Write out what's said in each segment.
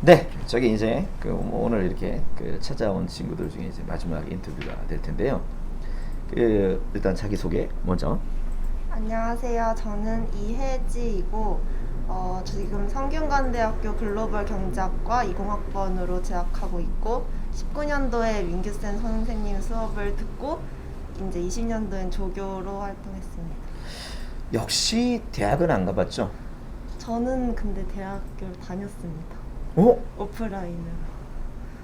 네, 저기 이제 오늘 이렇게 찾아온 친구들 중에 이제 마지막 인터뷰가 될 텐데요. 일단 자기 소개 먼저. 안녕하세요. 저는 이혜지이고 지금 성균관대학교 글로벌 경제학과 20학번으로 재학하고 있고 19년도에 민규쌤 선생님 수업을 듣고 이제 20년도엔 조교로 활동했습니다. 역시 대학은 안 가봤죠? 저는 근데 대학교를 다녔습니다. 어? 오프라인으로.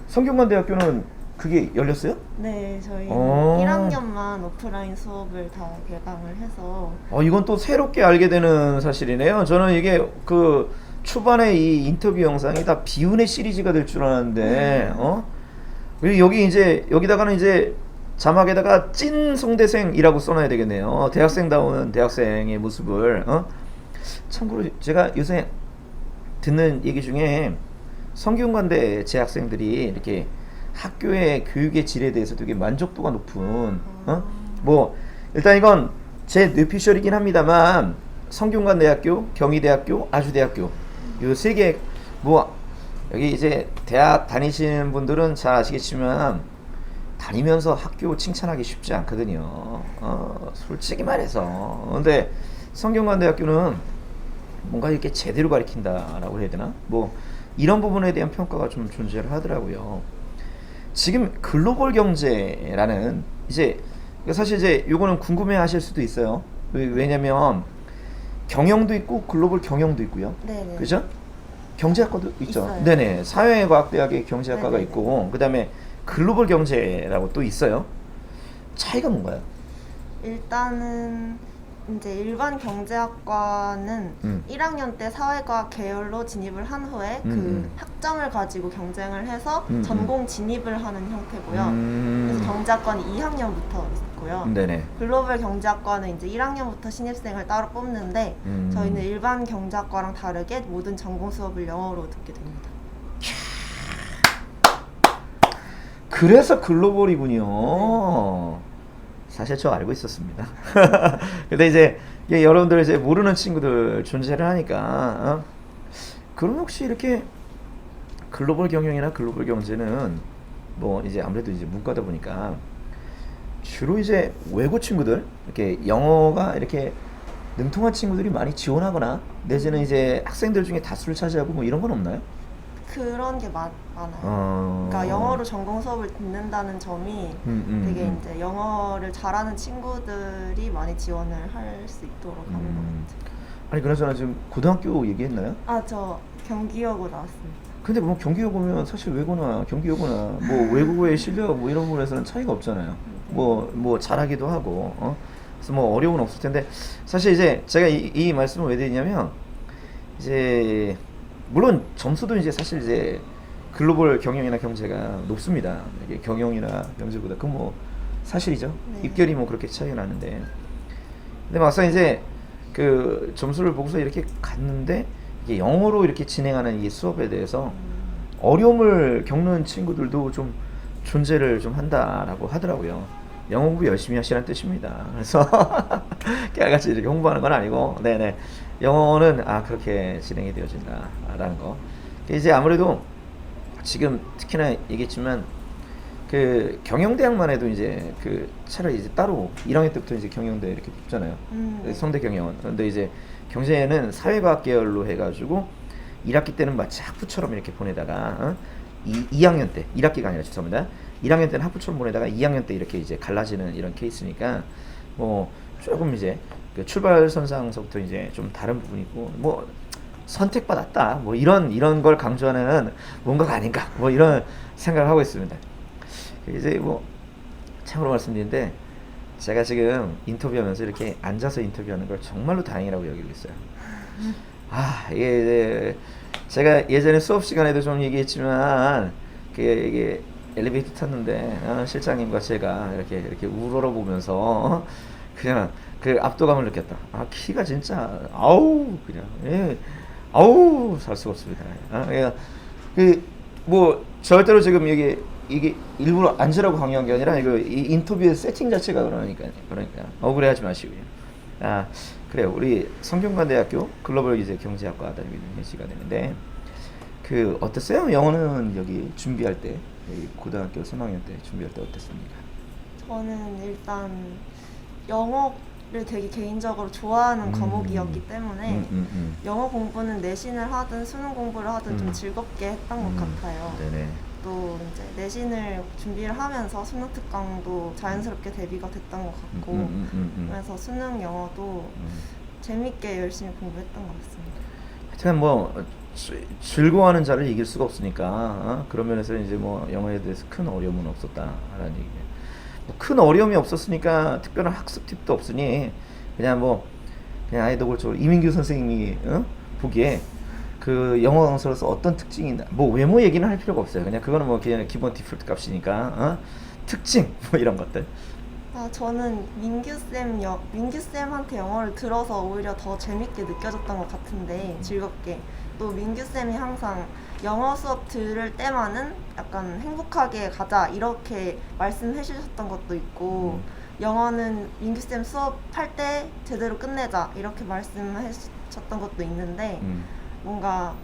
성균관대학교는 그게 열렸어요? 네, 저희는 어. 1학년만 오프라인 수업을 다 개강을 해서 이건 또 새롭게 알게 되는 사실이네요. 저는 이게 초반에 이 인터뷰 영상이 다 비운의 시리즈가 될 줄 알았는데, 그리고 여기다가는 이제 자막에다가 찐 송대생이라고 써놔야 되겠네요. 대학생다운 대학생의 모습을, 참고로 제가 요새 듣는 얘기 중에 성균관대 재학생들이 이렇게 학교의 교육의 질에 대해서 되게 만족도가 높은, 뭐 일단 이건 제 뇌피셜이긴 합니다만 성균관대학교, 경희대학교, 아주대학교 요 세 개, 뭐 여기 이제 대학 다니시는 분들은 잘 아시겠지만 다니면서 학교 칭찬하기 쉽지 않거든요. 솔직히 말해서. 근데 성균관대학교는 뭔가 이렇게 제대로 가르친다라고 해야 되나? 뭐 이런 부분에 대한 평가가 좀 존재를 하더라고요. 지금 글로벌 경제라는 이제 사실 이제 요거는 궁금해하실 수도 있어요. 왜냐면 경영도 있고 글로벌 경영도 있고요. 네네. 그죠? 경제학과도 있죠. 있어요. 네네. 사회과학대학에 경제학과가 네네네. 있고 그다음에 글로벌 경제라고 또 있어요. 차이가 뭔가요? 일단은 이제 일반 경제학과는 음. 1학년 때 사회과학 계열로 진입을 한 후에 그 학점을 가지고 경쟁을 해서 전공 진입을 하는 형태고요. 그래서 경제학과는 2학년부터 있고요. 네네. 글로벌 경제학과는 이제 1학년부터 신입생을 따로 뽑는데 저희는 일반 경제학과랑 다르게 모든 전공 수업을 영어로 듣게 됩니다. 그래서 글로벌이군요. 사실 저 알고 있었습니다. 근데 이제 여러분들 이제 모르는 친구들 존재를 하니까, 그럼 혹시 이렇게 글로벌 경영이나 글로벌 경제는 뭐 이제 아무래도 이제 문과다 보니까 주로 이제 외국 친구들, 이렇게 영어가 이렇게 능통한 친구들이 많이 지원하거나 내지는 이제 학생들 중에 다수를 차지하고 뭐 이런 건 없나요? 그런 게 많아요. 그러니까 영어로 전공 수업을 듣는다는 점이 되게 이제 영어를 잘하는 친구들이 많이 지원을 할 수 있도록 하는 것 같아요. 아니 그나저나 지금 고등학교 얘기했나요? 저 경기여고 나왔습니다. 근데 뭐 경기여고 보면 사실 외고나 경기여고나 뭐 외국어의 실력 뭐 이런 부분에서는 차이가 없잖아요. 뭐 잘하기도 하고, 그래서 뭐 어려움은 없을 텐데 사실 이제 제가 이 말씀을 왜 드리냐면 이제 물론 점수도 이제 사실 이제 글로벌 경영이나 경제가 높습니다. 이게 경영이나 경제보다 그건 뭐 사실이죠. 네. 입결이 뭐 그렇게 차이가 나는데 근데 막상 이제 그 점수를 보고서 이렇게 갔는데 이게 영어로 이렇게 진행하는 이 수업에 대해서 어려움을 겪는 친구들도 좀 존재를 좀 한다라고 하더라고요. 영어 공부 열심히 하시라는 뜻입니다. 그래서 깨알같이 이렇게 홍보하는 건 아니고, 네네. 영어는 그렇게 진행이 되어진다라는 거. 이제 아무래도 지금 특히나 얘기했지만 그 경영대학만 해도 이제 그 차라리 이제 따로 1학년 때부터 이제 경영대 이렇게 붙잖아요. 네. 성대 경영원. 그런데 이제 경제는 사회과학 계열로 해가지고 1학기 때는 마치 학부처럼 이렇게 보내다가 2학년 때 1학기가 아니라 죄송합니다. 1학년 때는 학부처럼 보내다가 2학년 때 이렇게 이제 갈라지는 이런 케이스니까 뭐 조금 이제 그 출발선상서부터 이제 좀 다른 부분이 있고 뭐 선택받았다 뭐 이런 걸 강조하는 뭔가가 아닌가 뭐 이런 생각을 하고 있습니다. 이제 뭐 참고로 말씀드리는데 제가 지금 인터뷰하면서 이렇게 앉아서 인터뷰하는 걸 정말로 다행이라고 여기고 있어요. 이게 제가 예전에 수업 시간에도 좀 얘기했지만 이게 엘리베이터 탔는데 실장님과 제가 이렇게 우러러보면서 그냥 그 압도감을 느꼈다. 키가 진짜 그냥 아우 살 수가 없습니다. 뭐 절대로 지금 이게 일부러 앉으라고 강요한 게 아니라 이 인터뷰의 세팅 자체가 그러니까 억울해하지 마시고요. 그래요. 우리 성균관대학교 글로벌 이제 경제학과 다니고 있는 혜지가 되는데 그 어땠어요? 영어는 여기 준비할 때, 여기 고등학교 3학년 때 준비할 때 어땠습니까? 저는 일단 영어를 되게 개인적으로 좋아하는 과목이었기 때문에 영어 공부는 내신을 하든 수능 공부를 하든 좀 즐겁게 했던 것 같아요. 네네. 또 이제 내신을 준비를 하면서 수능 특강도 자연스럽게 대비가 됐던 것 같고 그래서 수능 영어도 재밌게 열심히 공부했던 것 같습니다. 하여튼 뭐 즐거워하는 자를 이길 수가 없으니까 그런 면에서 이제 뭐 영어에 대해서 큰 어려움은 없었다라는 얘기예요. 뭐큰 어려움이 없었으니까 특별한 학습 팁도 없으니 그냥 뭐 그냥 아이돌적으로 이민규 선생님이 보기에 그 영어 강사로서 어떤 특징이 있나 뭐 외모 얘기는 할 필요가 없어요. 그냥 그거는 뭐 그냥 기본 디폴트 값이니까 특징 뭐 이런 것들. 저는 민규쌤한테 영어를 들어서 오히려 더 재밌게 느껴졌던 것 같은데 즐겁게 또 민규쌤이 항상 영어 수업 들을 때만은 약간 행복하게 가자 이렇게 말씀해 주셨던 것도 있고 영어는 민규쌤 수업할 때 제대로 끝내자 이렇게 말씀해 주셨던 것도 있는데 뭔가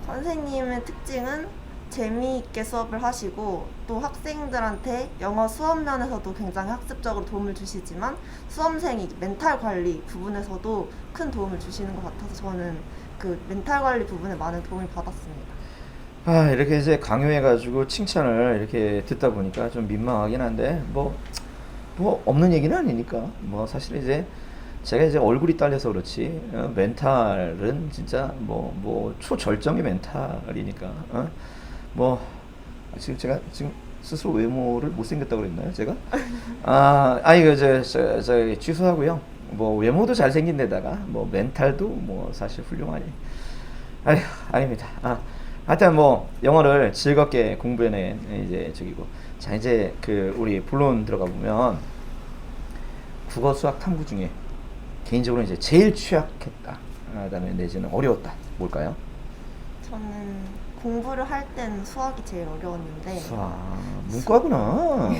선생님의 특징은 재미있게 수업을 하시고 또 학생들한테 영어 수업 면에서도 굉장히 학습적으로 도움을 주시지만 수험생이 멘탈 관리 부분에서도 큰 도움을 주시는 것 같아서 저는 그 멘탈 관리 부분에 많은 도움을 받았습니다. 이렇게 이제 강요해가지고 칭찬을 이렇게 듣다 보니까 좀 민망하긴 한데 뭐 없는 얘기는 아니니까 뭐 사실 이제 제가 이제 얼굴이 딸려서 그렇지 멘탈은 진짜 뭐 초절정의 멘탈이니까 뭐 지금 제가 지금 스스로 외모를 못생겼다고 그랬나요 제가? 이거 저 취소하고요. 뭐 외모도 잘생긴 데다가 뭐 멘탈도 뭐 사실 훌륭하니 아닙니다. 하여튼 뭐 영어를 즐겁게 공부해낸 이제 저기고 자 이제 그 우리 본론 들어가 보면 국어 수학 탐구 중에 개인적으로 이제 제일 취약했다 그다음에 내지는 어려웠다 뭘까요? 저는 공부를 할 땐 수학이 제일 어려웠는데 수학 문과구나.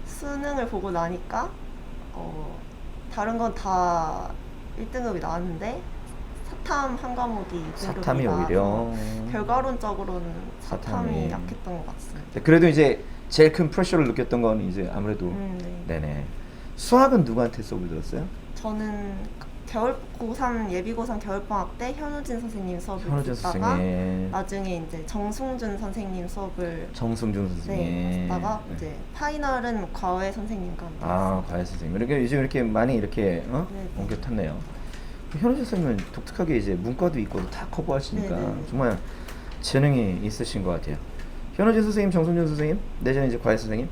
수능을 보고 나니까 다른 건 다 1등급이 나왔는데 사탐 한 과목이 사탐이 2등급이 오히려 나와서 결과론적으로는 사탐이 사탐이. 약했던 것 같습니다. 그래도 이제 제일 큰 프레셔를 느꼈던 건 이제 아무래도 네. 네네. 수학은 누구한테 수업을 들었어요? 저는 고3 예비고3 겨울방학 때 현우진 선생님 수업을 현우진 듣다가 선생님. 나중에 이제 정승준 선생님 수업을 정승준 선생님. 듣다가 이제 파이널은 과외 선생님과 함께 과외 선생님. 이렇게 요즘 이렇게 많이 이렇게 네. 옮겨 탔네요. 현우진 선생님은 독특하게 이제 문과도 있고도 다 커버하시니까 네. 정말 재능이 있으신 것 같아요. 현우진 선생님, 정승준 선생님, 내지는 이제 과외 선생님,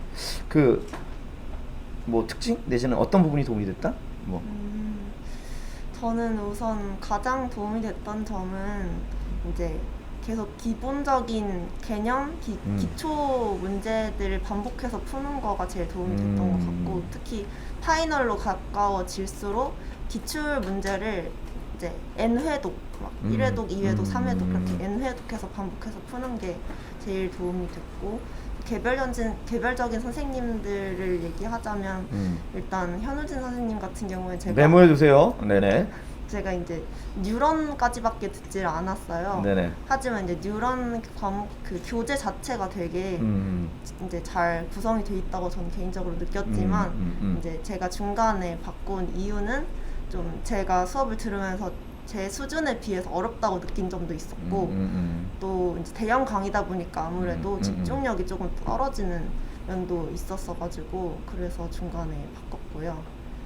그 뭐 특징 내지는 어떤 부분이 도움이 됐다? 뭐. 저는 우선 가장 도움이 됐던 점은 이제 계속 기본적인 개념, 기초 문제들을 반복해서 푸는 거가 제일 도움이 됐던 것 같고 특히 파이널로 가까워질수록 기출 문제를 이제 N회독, 막 1회독, 2회독, 3회독 이렇게 N회독해서 반복해서 푸는 게 제일 도움이 됐고 개별적인 선생님들을 얘기하자면 일단 현우진 선생님 같은 경우에 메모해 두세요. 네네. 제가 이제 뉴런까지밖에 듣질 않았어요. 네네. 하지만 이제 뉴런 과목 그 교재 자체가 되게 이제 잘 구성이 돼 있다고 저는 개인적으로 느꼈지만 이제 제가 중간에 바꾼 이유는 좀 제가 수업을 들으면서 제 수준에 비해서 어렵다고 느낀 점도 있었고 또 이제 대형 강의다 보니까 아무래도 집중력이 조금 떨어지는 면도 있었어가지고 그래서 중간에 바꿨고요.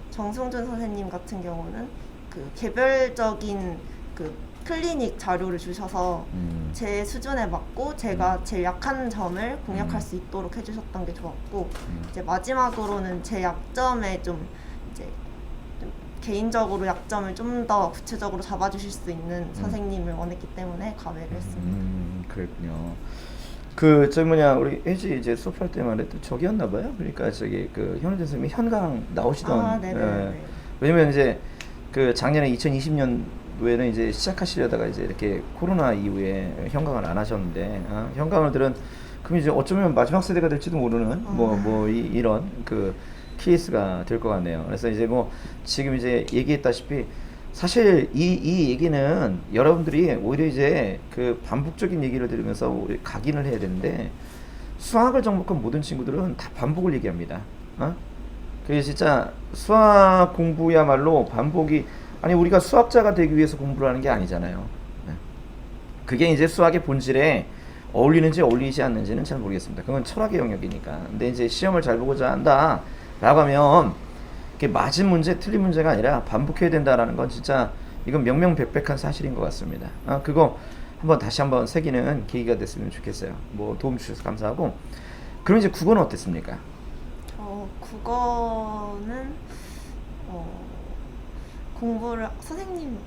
정승준 선생님 같은 경우는 그 개별적인 그 클리닉 자료를 주셔서 제 수준에 맞고 제가 제일 약한 점을 공략할 수 있도록 해주셨던 게 좋았고 이제 마지막으로는 제 약점에 좀 이제 개인적으로 약점을 좀 더 구체적으로 잡아주실 수 있는 선생님을 원했기 때문에 과외를 했습니다. 그랬군요. 그 저기 뭐냐 우리 혜지 이제 수업할 때만 해도 저기였나 봐요. 그러니까 저기 그 현우진 선생님이 현강 나오시던. 네네. 왜냐면 이제 그 작년에 2020년도에는 이제 시작하시려다가 이제 이렇게 코로나 이후에 현강을 안 하셨는데 현강을 들은 그럼 이제 어쩌면 마지막 세대가 될지도 모르는 이런 그 케이스가 될 것 같네요. 그래서 이제 뭐 지금 이제 얘기했다시피 사실 이 얘기는 여러분들이 오히려 이제 그 반복적인 얘기를 들으면서 우리 각인을 해야 되는데 수학을 정복한 모든 친구들은 다 반복을 얘기합니다. 그게 진짜 수학 공부야말로 반복이 아니 우리가 수학자가 되기 위해서 공부를 하는 게 아니잖아요. 그게 이제 수학의 본질에 어울리는지 어울리지 않는지는 잘 모르겠습니다. 그건 철학의 영역이니까. 근데 이제 시험을 잘 보고자 한다라고 하면 이게 맞은 문제, 틀린 문제가 아니라 반복해야 된다라는 건 진짜 이건 명명백백한 사실인 것 같습니다. 그거 다시 한번 새기는 계기가 됐으면 좋겠어요. 뭐 도움 주셔서 감사하고. 그럼 이제 국어는 어땠습니까? 국어는 공부를 선생님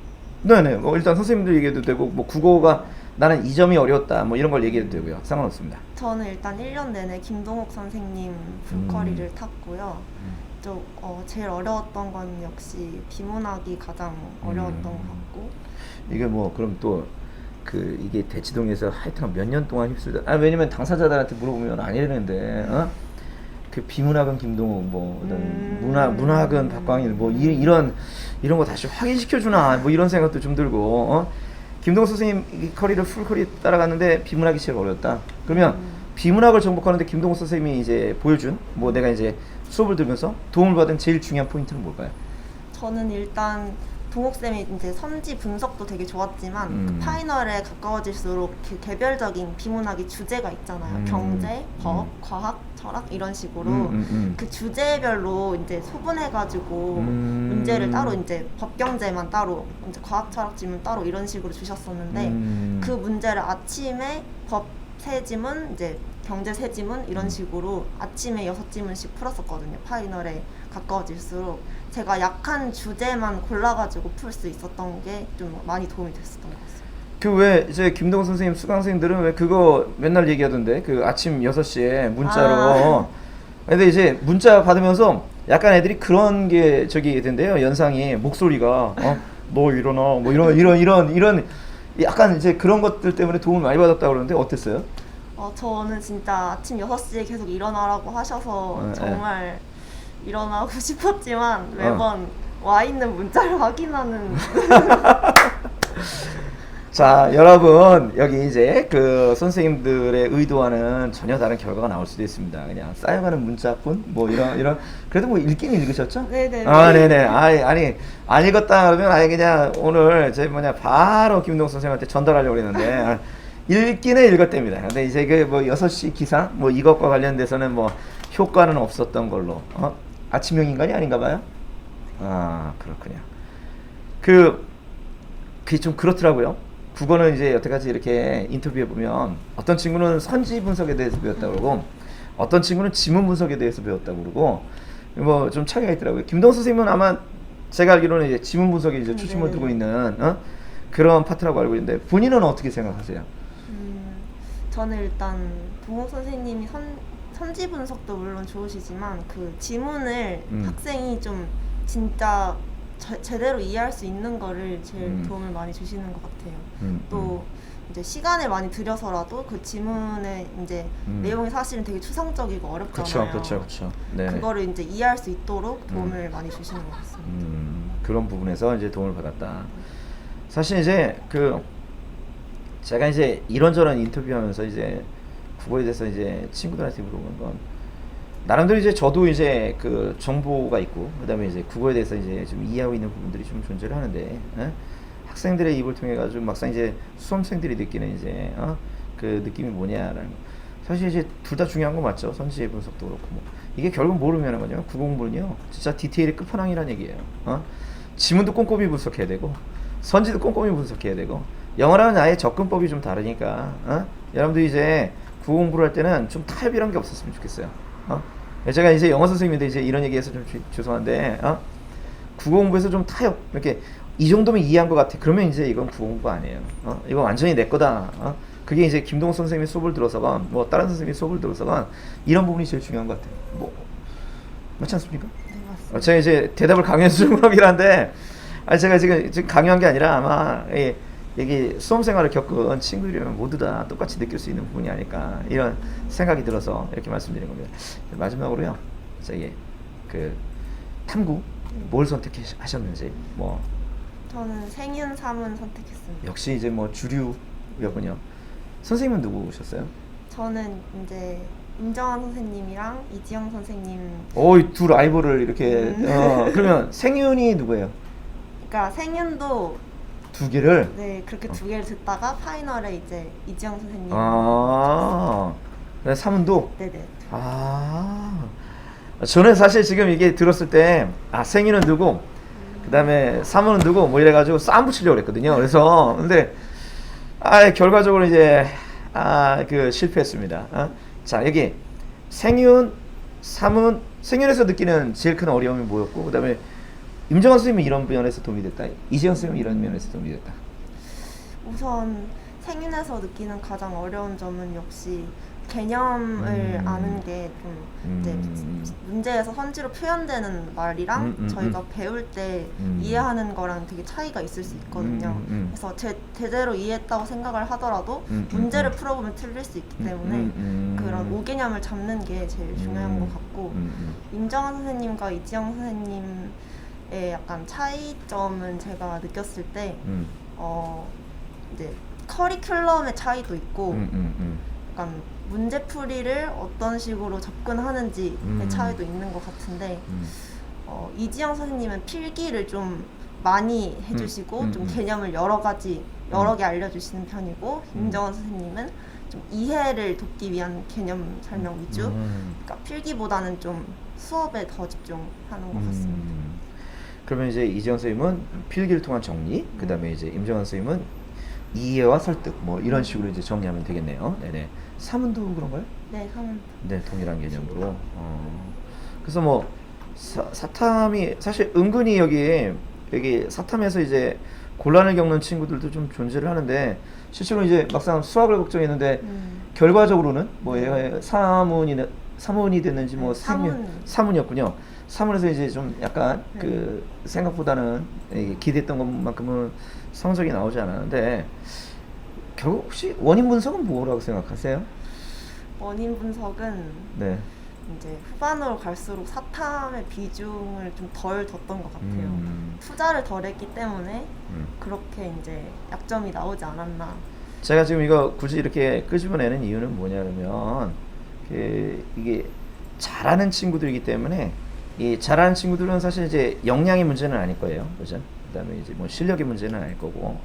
네네. 뭐 일단 선생님들 얘기해도 되고 뭐 국어가 나는 이 점이 어려웠다 뭐 이런 걸 얘기해도 되고요. 상관없습니다. 저는 일단 1년 내내 김동욱 선생님 불커리를 탔고요. 제일 어려웠던 건 역시 비문학이 가장 어려웠던 것 같고. 이게 뭐 그럼 또 이게 대치동에서 하여튼 몇 년 동안 휩쓸다. 왜냐면 당사자들한테 물어보면 아니라는데 그 비문학은 김동욱 뭐 문학은 박광일 뭐 이런 거 다시 확인시켜 주나 뭐 이런 생각도 좀 들고 김동욱 선생님 커리를 풀 커리 따라갔는데 비문학이 제일 어렵다. 그러면 비문학을 정복하는데 김동욱 선생님이 이제 보여준 뭐 내가 이제 수업을 들으면서 도움을 받은 제일 중요한 포인트는 뭘까요? 저는 일단 동욱쌤이 이제 선지 분석도 되게 좋았지만 그 파이널에 가까워질수록 그 개별적인 비문학의 주제가 있잖아요. 경제, 법, 과학, 철학 이런 식으로 그 주제별로 이제 소분해가지고 문제를 따로 이제 법경제만 따로 이제 과학, 철학지문 따로 이런 식으로 주셨었는데 그 문제를 아침에 법 3지문 이제 경제 3지문 이런 식으로 아침에 6지문씩 풀었었거든요. 파이널에 가까워질수록 제가 약한 주제만 골라가지고 풀 수 있었던 게 좀 많이 도움이 됐었던 것 같습니다. 그 왜 이제 김동훈 선생님, 수강 선생님들은 왜 그거 맨날 얘기하던데 그 아침 6시에 문자로 근데 이제 문자 받으면서 약간 애들이 그런 게 저기 된대요. 연상이 목소리가 너 일어나 뭐 이런 약간 이제 그런 것들 때문에 도움을 많이 받았다고 그러는데 어땠어요? 저는 진짜 아침 6시에 계속 일어나라고 하셔서 정말 일어나고 싶었지만 매번 와 있는 문자를 확인하는 자, 여러분 여기 이제 그 선생님들의 의도와는 전혀 다른 결과가 나올 수도 있습니다. 그냥 쌓여가는 문자뿐 뭐 이런 그래도 뭐 읽긴 읽으셨죠? 네네. 네네. 아니 안 읽었다 그러면 아예 그냥 오늘 바로 김동욱 선생님한테 전달하려고 그랬는데 읽기는 읽었답니다. 근데 이제 그 뭐 6시 기사 뭐 이것과 관련돼서는 뭐 효과는 없었던 걸로. 아침형 인간이 아닌가 봐요? 그렇군요. 그게 좀 그렇더라고요. 국어는 이제 여태까지 이렇게 인터뷰해 보면 어떤 친구는 선지 분석에 대해서 배웠다고 그러고 어떤 친구는 지문 분석에 대해서 배웠다고 그러고 뭐 좀 차이가 있더라고요. 김동수 선생님은 아마 제가 알기로는 이제 지문 분석에 이제 초점을 두고 있는 그런 파트라고 알고 있는데 본인은 어떻게 생각하세요? 저는 일단 동욱 선생님이 선지 분석도 물론 좋으시지만 그 지문을 학생이 좀 진짜 제대로 이해할 수 있는 거를 제일 도움을 많이 주시는 것 같아요. 또 이제 시간을 많이 들여서라도 그 지문의 이제 내용이 사실은 되게 추상적이고 어렵잖아요. 그렇죠. 네. 그거를 이제 이해할 수 있도록 도움을 많이 주시는 것 같습니다. 그런 부분에서 이제 도움을 받았다. 사실 이제 제가 이제 이런저런 인터뷰하면서 이제 국어에 대해서 이제 친구들한테 물어보는 건 나름대로 이제 저도 이제 그 정보가 있고 그다음에 이제 국어에 대해서 이제 좀 이해하고 있는 부분들이 좀 존재를 하는데 학생들의 입을 통해 가지고 막상 이제 수험생들이 느끼는 이제 그 느낌이 뭐냐라는 거. 사실 이제 둘 다 중요한 거 맞죠. 선지 분석도 그렇고 뭐 이게 결국 뭐로 의미하는 거냐면 국어 공부는요 진짜 디테일의 끝판왕이라는 얘기예요. 지문도 꼼꼼히 분석해야 되고 선지도 꼼꼼히 분석해야 되고 영어랑은 아예 접근법이 좀 다르니까 여러분들 이제 국어 공부를 할 때는 좀 타협이란 게 없었으면 좋겠어요. 제가 이제 영어 선생님인데 이제 이런 얘기해서 좀 죄송한데 국어 공부에서 좀 타협 이렇게 이 정도면 이해한 것 같아. 그러면 이제 이건 국어 공부 아니에요. 이거 완전히 내 거다. 그게 이제 김동욱 선생님이 수업을 들어서건 뭐 다른 선생님이 수업을 들어서건 이런 부분이 제일 중요한 것 같아요. 뭐 맞지 않습니까? 네, 맞습니다. 제가 이제 대답을 강요해서 준 거긴 한데 제가 지금 강요한 게 아니라 아마 여기 수험생활을 겪은 친구들이면 모두 다 똑같이 느낄 수 있는 부분이 아닐까 이런 생각이 들어서 이렇게 말씀드린 겁니다. 마지막으로요, 저기 그 탐구 뭘 선택하셨는지 뭐 저는 생윤, 삼은 선택했습니다. 역시 이제 뭐 주류였군요. 선생님은 누구 오셨어요? 저는 이제 임정환 선생님이랑 이지영 선생님. 두 라이벌을 이렇게. 그러면 생윤이 누구예요? 그러니까 생윤도 두 개를. 네 그렇게 두 개를 듣다가 파이널에 이제 이지영 선생님. 그래 삼은도. 네네. 저는 사실 지금 이게 들었을 때 생윤은 누구, 그다음에 삼은은 누구 뭐 이래가지고 싸움 붙이려고 그랬거든요. 그래서 근데 결과적으로 이제 그 실패했습니다. 자 여기 생윤, 삼은, 생윤에서 느끼는 제일 큰 어려움이 뭐였고, 그다음에 임정환 선생님은 이런 면에서 도움이 됐다, 이지영 선생님은 이런 면에서 도움이 됐다. 우선 생윤에서 느끼는 가장 어려운 점은 역시 개념을 아는 게 좀 이제 문제에서 선지로 표현되는 말이랑 저희가 배울 때 이해하는 거랑 되게 차이가 있을 수 있거든요. 그래서 제대로 이해했다고 생각을 하더라도 문제를 풀어보면 틀릴 수 있기 때문에 그런 오개념을 잡는 게 제일 중요한 것 같고, 임정환 선생님과 이지영 선생님의 약간 차이점은 제가 느꼈을 때 이제 커리큘럼의 차이도 있고 약간 문제풀이를 어떤 식으로 접근하는지의 차이도 있는 것 같은데, 이지영 선생님은 필기를 좀 많이 해주시고 좀 개념을 여러 개 알려주시는 편이고, 임정환 선생님은 좀 이해를 돕기 위한 개념 설명 위주, 그러니까 필기보다는 좀 수업에 더 집중하는 것 같습니다. 그러면 이제 이지영 선생님은 필기를 통한 정리, 그 다음에 이제 임정환 선생님은 이해와 설득 뭐 이런 식으로 이제 정리하면 되겠네요. 네네. 삼은도 그런가요? 네, 삼은. 네, 동일한 개념으로. 그래서 뭐 사탐이 사실 은근히 여기 사탐에서 이제 곤란을 겪는 친구들도 좀 존재를 하는데, 실제로 이제 막상 수학을 걱정했는데 결과적으로는 뭐 사문이 됐는지 뭐 사문이었군요. 사문에서 이제 좀 약간 그 생각보다는 기대했던 것만큼은 성적이 나오지 않았는데, 결국 혹시 원인 분석은 뭐라고 생각하세요? 원인 분석은 네. 이제 후반으로 갈수록 사탐의 비중을 좀 덜 뒀던 것 같아요. 투자를 덜 했기 때문에 그렇게 이제 약점이 나오지 않았나. 제가 지금 이거 굳이 이렇게 끄집어내는 이유는 뭐냐면, 이게 잘하는 친구들이기 때문에, 이 잘하는 친구들은 사실 이제 역량의 문제는 아닐 거예요, 그죠? 그다음에 이제 뭐 실력의 문제는 아닐 거고,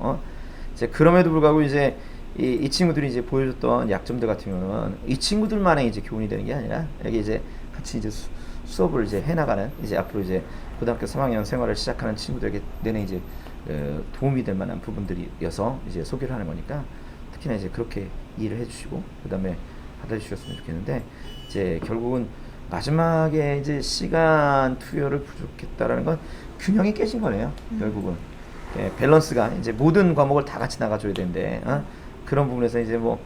이제 그럼에도 불구하고 이제 이 친구들이 이제 보여줬던 약점들 같은 경우는 이 친구들만의 이제 교훈이 되는 게 아니라, 여기 이제 같이 이제 수업을 이제 해나가는, 이제 앞으로 이제 고등학교 3학년 생활을 시작하는 친구들에게 내내 이제 도움이 될 만한 부분들이어서 이제 소개를 하는 거니까, 특히나 이제 그렇게 이해를 해주시고 그다음에 받아주셨으면 좋겠는데, 이제 결국은 마지막에 이제 시간 투여를 부족했다라는 건 균형이 깨진 거네요. 결국은 밸런스가 이제 모든 과목을 다 같이 나가줘야 되는데, 그런 부분에서 이제 뭐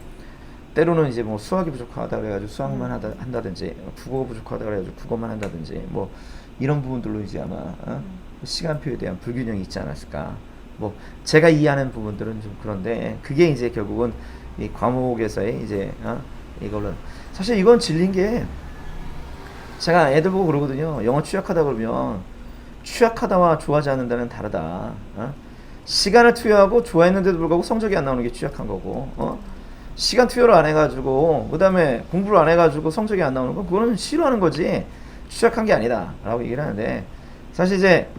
때로는 이제 뭐 수학이 부족하다 그래가지고 수학만 한다든지, 국어가 부족하다 그래가지고 국어만 한다든지, 뭐 이런 부분들로 이제 아마 시간표에 대한 불균형이 있지 않았을까. 뭐 제가 이해하는 부분들은 좀 그런데, 그게 이제 결국은 이 과목에서의 이제 이걸로 사실 이건 질린 게, 제가 애들 보고 그러거든요. 영어 취약하다 그러면 취약하다와 좋아하지 않는다는 다르다. 시간을 투여하고 좋아했는데도 불구하고 성적이 안 나오는 게 취약한 거고, 시간 투여를 안 해가지고 그다음에 공부를 안 해가지고 성적이 안 나오는 건 그거는 싫어하는 거지 취약한 게 아니다 라고 얘기를 하는데, 사실 이제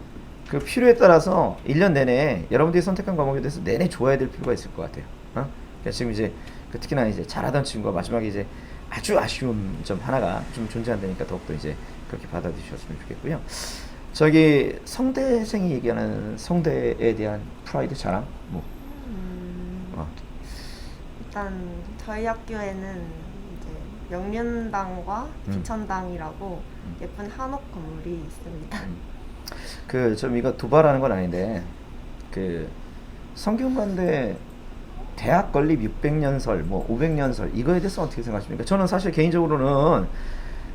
그 필요에 따라서 1년 내내 여러분들이 선택한 과목에 대해서 내내 좋아야 될 필요가 있을 것 같아요. 그러니까 지금 이제 특히나 이제 잘하던 친구가 마지막에 이제 아주 아쉬운 점 하나가 좀 존재한다니까 더욱더 이제 그렇게 받아들이셨으면 좋겠고요. 저기 성대생이 얘기하는 성대에 대한 프라이드, 자랑 뭐. 일단 저희 학교에는 이제 명륜당과 기천당이라고 예쁜 한옥 건물이 있습니다. 그 좀 이거 도발하는 건 아닌데, 그 성균관대 대학 건립 600년설, 뭐 500년설 이거에 대해서 어떻게 생각하십니까? 저는 사실 개인적으로는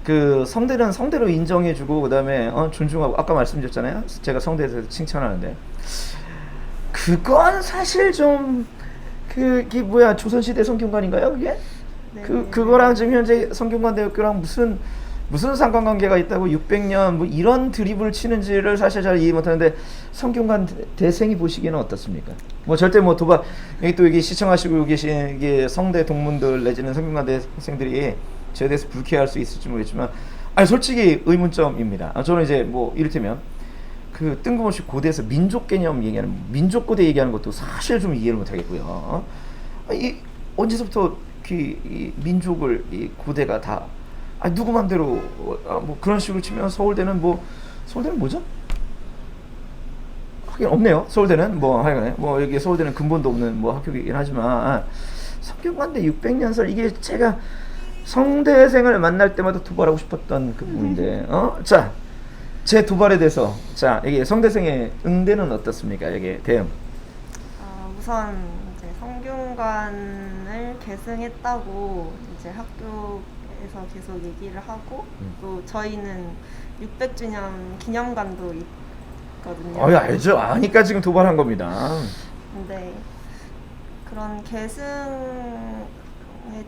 그 성대는 성대로 인정해주고 그다음에 존중하고, 아까 말씀드렸잖아요. 제가 성대에 대해서 칭찬하는데, 그건 사실 좀 그게 뭐야, 조선시대 성균관인가요 그게? 네. 그거랑 지금 현재 성균관대학교랑 무슨 무슨 상관관계가 있다고 600년 뭐 이런 드립을 치는지를 사실 잘 이해 못하는데 성균관 대생이 보시기에는 어떻습니까? 뭐 절대 뭐 도박 여기 또 여기 시청하시고 계신 이게 성대 동문들 내지는 성균관 대생들이 저에 대해서 불쾌할 수 있을지 모르겠지만 아니 솔직히 의문점입니다. 저는 이제 뭐 이를테면 그 뜬금없이 고대에서 민족 개념 얘기하는 민족 고대 얘기하는 것도 사실 좀 이해를 못하겠고요. 이 언제서부터 이 민족을 이 고대가 다 누구 맘대로 뭐 그런 식으로 치면 서울대는 뭐죠? 하긴 없네요. 서울대는 뭐 하여간에 뭐 여기 서울대는 근본도 없는 뭐 학교이긴 하지만 성균관대 600년설 이게 제가 성대생을 만날 때마다 도발하고 싶었던 그 부분인데 자, 제 도발에 대해서 자 이게 성대생의 응대는 어떻습니까? 여기 대응. 우선 이제 성균관을 계승했다고 이제 학교에서 계속 얘기를 하고 또 저희는 600주년 기념관도 있거든요. 알죠. 아니까 지금 도발한 겁니다. 근데 그런 계승의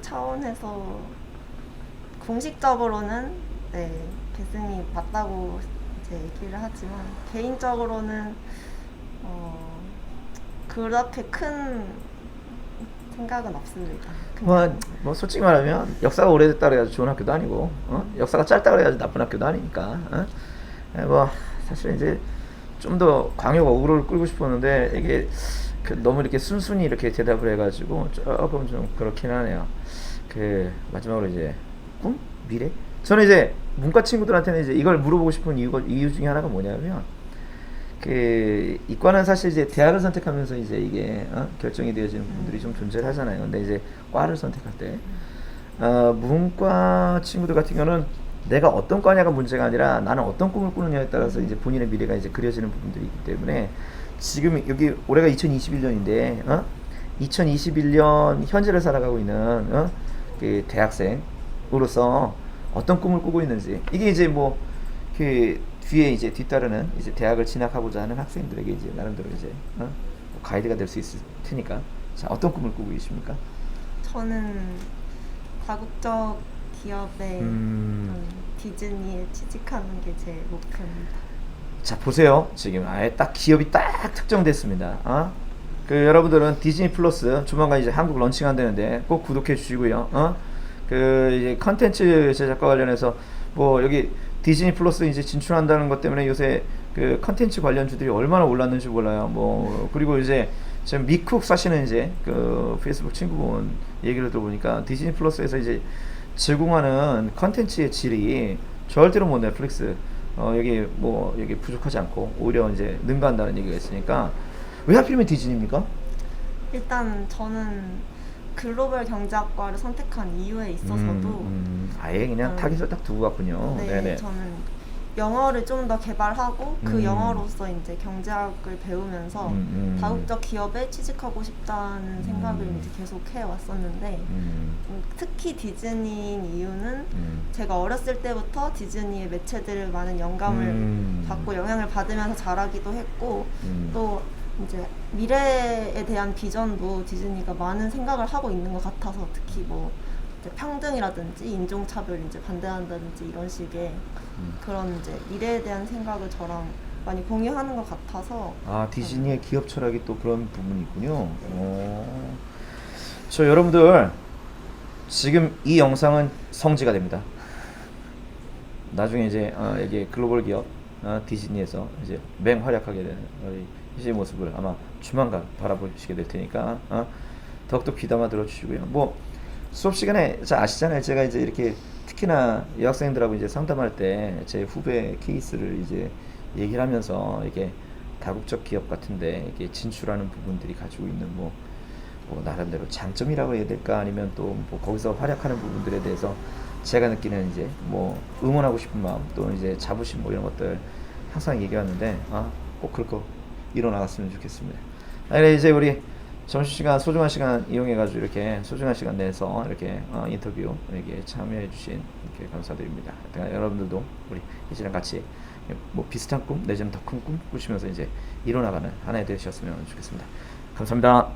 차원에서 공식적으로는 네, 계승이 맞다고 이제 얘기를 하지만 개인적으로는 그렇게 큰 생각은 없습니다. 뭐 솔직히 말하면 역사가 오래됐다 그래가지고 좋은 학교도 아니고 역사가 짧다 그래가지고 나쁜 학교도 아니니까 뭐 사실 이제 좀 더 광역 어그로를 끌고 싶었는데 이게 너무 이렇게 순순히 이렇게 대답을 해가지고 조금 좀 그렇긴 하네요. 그 마지막으로 이제 꿈? 미래? 저는 이제 문과 친구들한테는 이제 이걸 물어보고 싶은 이유 중에 하나가 뭐냐면 그 이과는 사실 이제 대학을 선택하면서 이제 이게 결정이 되어지는 분들이 좀 존재를 하잖아요. 근데 이제 과를 선택할 때 문과 친구들 같은 경우는 내가 어떤 과냐가 문제가 아니라 나는 어떤 꿈을 꾸느냐에 따라서 이제 본인의 미래가 이제 그려지는 부분들이 있기 때문에 지금 여기 올해가 2021년인데 2021년 현재를 살아가고 있는 그 대학생으로서 어떤 꿈을 꾸고 있는지 이게 이제 뭐 그 뒤에 이제 뒤따르는 이제 대학을 진학하고자 하는 학생들에게 이제 나름대로 이제 뭐 가이드가 될 수 있을 테니까 자 어떤 꿈을 꾸고 계십니까? 저는 다국적 기업의 디즈니에 취직하는 게 제 목표입니다. 자 보세요 지금 아예 딱 기업이 딱 특정됐습니다. 그 여러분들은 디즈니 플러스 조만간 이제 한국 런칭한다는데 꼭 구독해 주시고요. 그 이제 컨텐츠 제작과 관련해서 뭐 여기 디즈니 플러스 이제 진출한다는 것 때문에 요새 그 컨텐츠 관련주들이 얼마나 올랐는지 몰라요. 뭐 그리고 이제 지금 미쿡 사시는 이제 그 페이스북 친구분 얘기를 들어보니까 디즈니 플러스에서 이제 제공하는 컨텐츠의 질이 절대로 뭐 넷플릭스 여기 뭐 여기 부족하지 않고 오히려 이제 능가한다는 얘기가 있으니까 왜 하필이면 디즈니입니까? 일단 저는 글로벌 경제학과를 선택한 이유에 있어서도 아예 그냥 타깃을 딱 두고 갔군요. 네, 네네. 저는 영어를 좀 더 개발하고 그 영어로서 이제 경제학을 배우면서 다국적 기업에 취직하고 싶다는 생각을 이제 계속 해왔었는데 특히 디즈니인 이유는 제가 어렸을 때부터 디즈니의 매체들을 많은 영감을 받고 영향을 받으면서 자라기도 했고 또 이제 미래에 대한 비전도 디즈니가 많은 생각을 하고 있는 것 같아서 특히 뭐 이제 평등이라든지 인종차별 이제 반대한다든지 이런 식의 그런 이제 미래에 대한 생각을 저랑 많이 공유하는 것 같아서 디즈니의 기업 철학이 또 그런 부분이 있군요. 저 여러분들 지금 이 영상은 성지가 됩니다. 나중에 이제 이게 글로벌 기업 디즈니에서 이제 맹활약하게 되는 이 모습을 아마 조만간 바라보시게 될 테니까 더욱더 귀담아 들어주시고요. 뭐 수업 시간에 아시잖아요. 제가 이제 이렇게 특히나 여학생들하고 이제 상담할 때 제 후배 케이스를 이제 얘기를 하면서 이게 다국적 기업 같은데 이게 진출하는 부분들이 가지고 있는 뭐 나름대로 장점이라고 해야 될까 아니면 또 뭐 거기서 활약하는 부분들에 대해서 제가 느끼는 이제 뭐 응원하고 싶은 마음 또 이제 자부심 뭐 이런 것들 항상 얘기하는데 꼭 그럴 거 일어나갔으면 좋겠습니다. 이제 우리 점심시간 소중한 시간 이용해가지고 이렇게 소중한 시간 내서 이렇게 인터뷰 이렇게 참여해주신 이렇게 감사드립니다. 여러분들도 우리 이제랑 같이 뭐 비슷한 꿈 내지는 더 큰 꿈 꾸시면서 이제 이뤄나가는 하나의 되셨으면 좋겠습니다. 감사합니다.